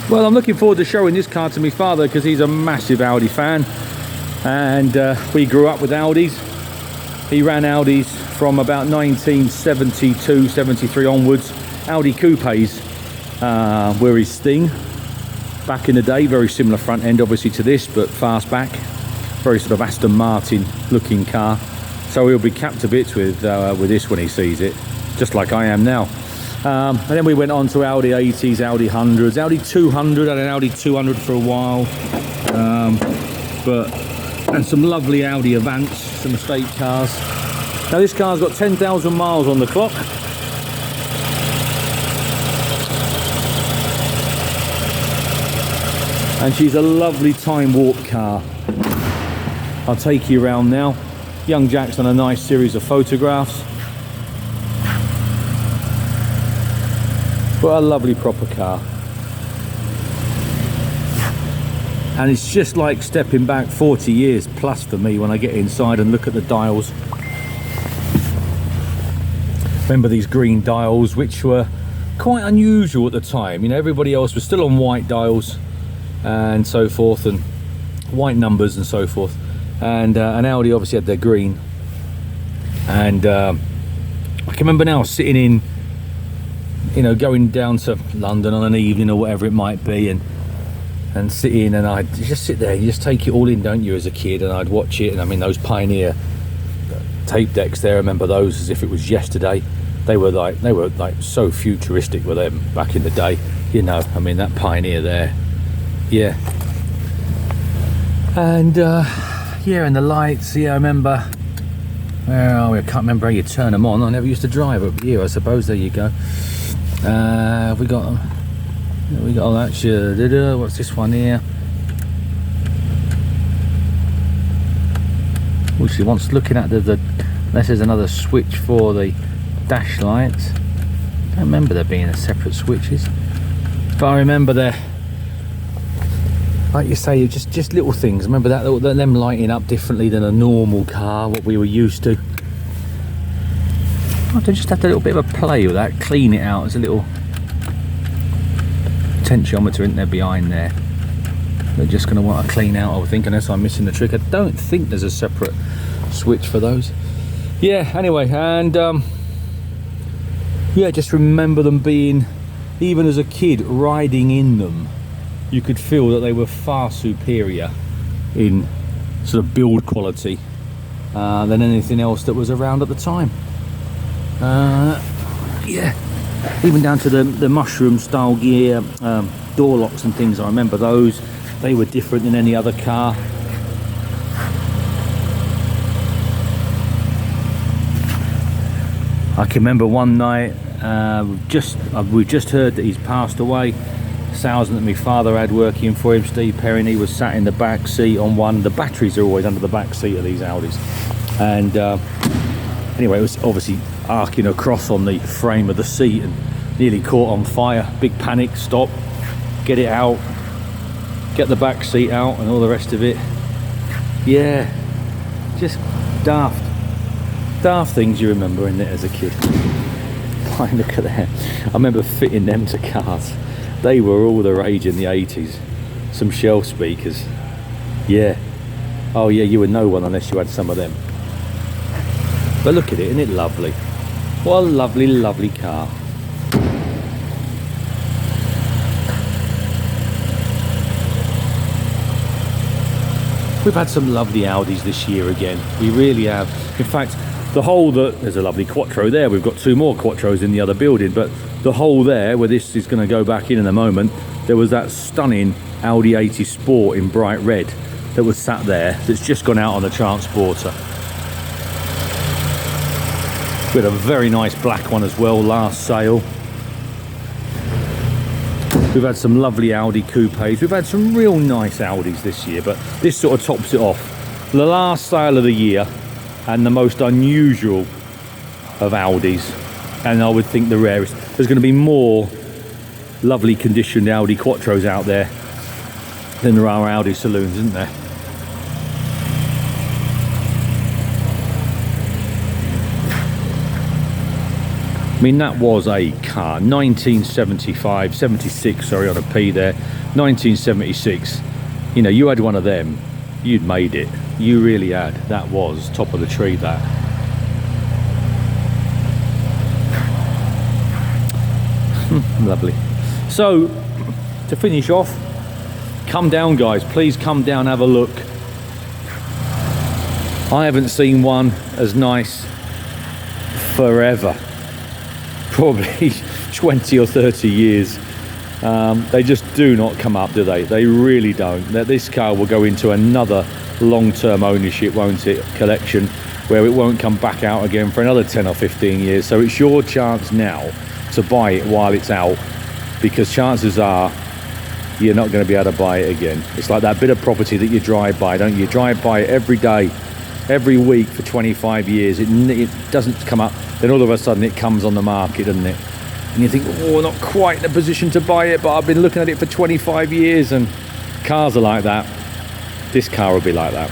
Well, I'm looking forward to showing this car to my father because he's a massive Audi fan, and we grew up with Audis. He ran Audis from about 1972, 73 onwards. Audi coupes were his thing back in the day. Very similar front end obviously to this, but fastback, very sort of Aston Martin looking car. So he'll be capped to bits with this when he sees it, just like I am now. And then we went on to Audi 80s, Audi 100s, Audi 200. I had an Audi 200 for a while, and some lovely Audi Avants, some estate cars. Now this car's got 10,000 miles on the clock. And she's a lovely time warp car. I'll take you around now. Young Jack's done a nice series of photographs. What a lovely proper car. And it's just like stepping back 40 years plus for me when I get inside and look at the dials. Remember these green dials, which were quite unusual at the time. You know, everybody else was still on white dials and so forth, and white numbers and so forth. And Audi obviously had their green. And I can remember now sitting in, you know, going down to London on an evening or whatever it might be, and sitting, and I'd just sit there, you just take it all in, don't you, as a kid, and I'd watch it. And I mean, those Pioneer tape decks there, I remember those as if it was yesterday. They were like so futuristic with them back in the day, you know. I mean, that Pioneer there, yeah. And yeah, and the lights, yeah, I remember. Well, I can't remember how you turn them on. I never used to drive up here, I suppose. There you go. We got all that shit. What's this one here? Well, she wants looking at the unless there's another switch for the dash lights. I don't remember there being a separate switches, but I remember there, like you say, just little things. Remember that them lighting up differently than a normal car, what we were used to. I just have a little bit of a play with that, clean it out. There's a little potentiometer in there behind there. They're just going to want to clean out, I think, unless I'm missing the trick. I don't think there's a separate switch for those. Yeah, anyway, and yeah, just remember them being, even as a kid, riding in them, you could feel that they were far superior in sort of build quality than anything else that was around at the time. Yeah, even down to the mushroom style gear, door locks and things. I remember those. They were different than any other car. I can remember one night, we've just heard that he's passed away. Salesman that my father had working for him, Steve Perrin, he was sat in the back seat on one. The batteries are always under the back seat of these Audis. And anyway, it was obviously arcing across on the frame of the seat and nearly caught on fire. Big panic, stop, get it out, get the back seat out and all the rest of it. Yeah, just daft things you remember in it as a kid. Like, look at that. I remember fitting them to cars. They were all the rage in the 80s. Some shelf speakers. Yeah. Oh yeah, you would know one unless you had some of them. But look at it, isn't it lovely? What a lovely, lovely car. We've had some lovely Audis this year again. We really have. In fact, there's a lovely Quattro there. We've got two more Quattros in the other building, but the hole there, where this is going to go back in a moment, there was that stunning Audi 80 Sport in bright red that was sat there, that's just gone out on the transporter. We had a very nice black one as well, last sale. We've had some lovely Audi coupes. We've had some real nice Audis this year, but this sort of tops it off. The last sale of the year and the most unusual of Audis, and I would think the rarest. There's going to be more lovely conditioned Audi Quattros out there than there are Audi saloons, isn't there? mean, that was a car, 1975, 76, sorry, on a P there, 1976. You know, you had one of them, you'd made it. You really had. That was top of the tree, that. Lovely. So, to finish off, come down, guys. Please come down, have a look. I haven't seen one as nice forever. Probably 20 or 30 years. They just do not come up, do they? They really don't. This car will go into another long-term ownership, won't it, collection, where it won't come back out again for another 10 or 15 years. So it's your chance now to buy it while it's out, because chances are you're not going to be able to buy it again. It's like that bit of property that you drive by, don't you? You drive by it every day, every week for 25 years. It doesn't come up, then all of a sudden it comes on the market, doesn't it? And you think, oh, not quite in a position to buy it, but I've been looking at it for 25 years, and cars are like that. This car will be like that.